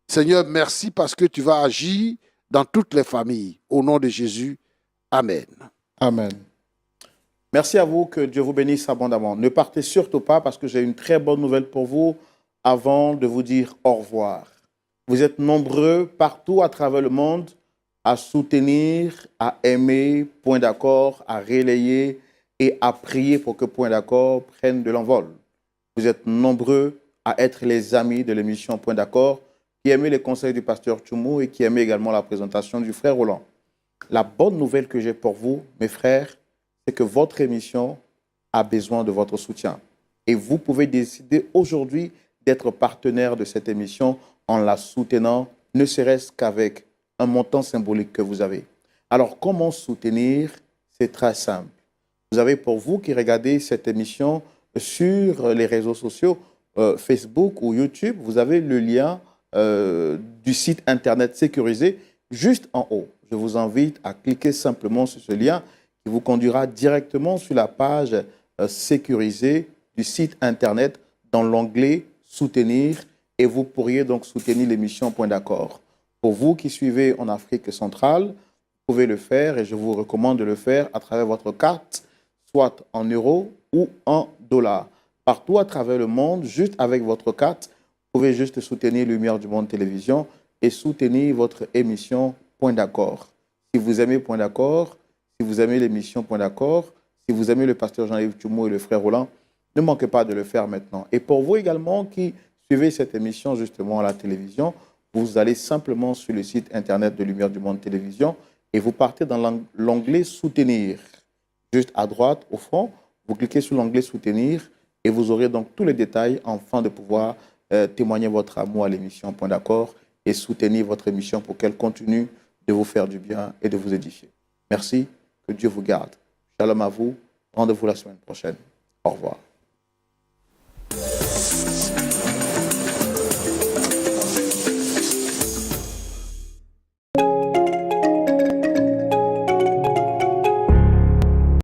Seigneur, merci parce que tu vas agir dans toutes les familles. Au nom de Jésus, Amen. Amen. Merci à vous, que Dieu vous bénisse abondamment. Ne partez surtout pas parce que j'ai une très bonne nouvelle pour vous avant de vous dire au revoir. Vous êtes nombreux partout à travers le monde à soutenir, à aimer Point d'accord, à relayer et à prier pour que Point d'accord prenne de l'envol. Vous êtes nombreux à être les amis de l'émission Point d'accord. qui aimait les conseils du pasteur Tchoumou et qui aimait également la présentation du frère Roland. La bonne nouvelle que j'ai pour vous, mes frères, c'est que votre émission a besoin de votre soutien. Et vous pouvez décider aujourd'hui d'être partenaire de cette émission en la soutenant, ne serait-ce qu'avec un montant symbolique que vous avez. Alors, comment soutenir? C'est très simple. Vous avez pour vous qui regardez cette émission sur les réseaux sociaux, Facebook ou YouTube, vous avez le lien du site internet sécurisé juste en haut. Je vous invite à cliquer simplement sur ce lien qui vous conduira directement sur la page sécurisée du site internet dans l'onglet « Soutenir » et vous pourriez donc soutenir l'émission Point d'accord. Pour vous qui suivez en Afrique centrale, vous pouvez le faire et je vous recommande de le faire à travers votre carte, soit en euros ou en dollars. Partout à travers le monde, juste avec votre carte, vous pouvez juste soutenir Lumière du Monde Télévision et soutenir votre émission Point d'accord. Si vous aimez Point d'accord, si vous aimez l'émission Point d'accord, si vous aimez le pasteur Jean-Yves Tchoumou et le frère Roland, ne manquez pas de le faire maintenant. Et pour vous également qui suivez cette émission justement à la télévision, vous allez simplement sur le site internet de Lumière du Monde Télévision et vous partez dans l'onglet Soutenir. Juste à droite, au fond, vous cliquez sur l'onglet Soutenir et vous aurez donc tous les détails afin de pouvoir témoigner votre amour à l'émission Point d'accord et soutenir votre émission pour qu'elle continue de vous faire du bien et de vous édifier. Merci, que Dieu vous garde. Shalom à vous, rendez-vous la semaine prochaine. Au revoir.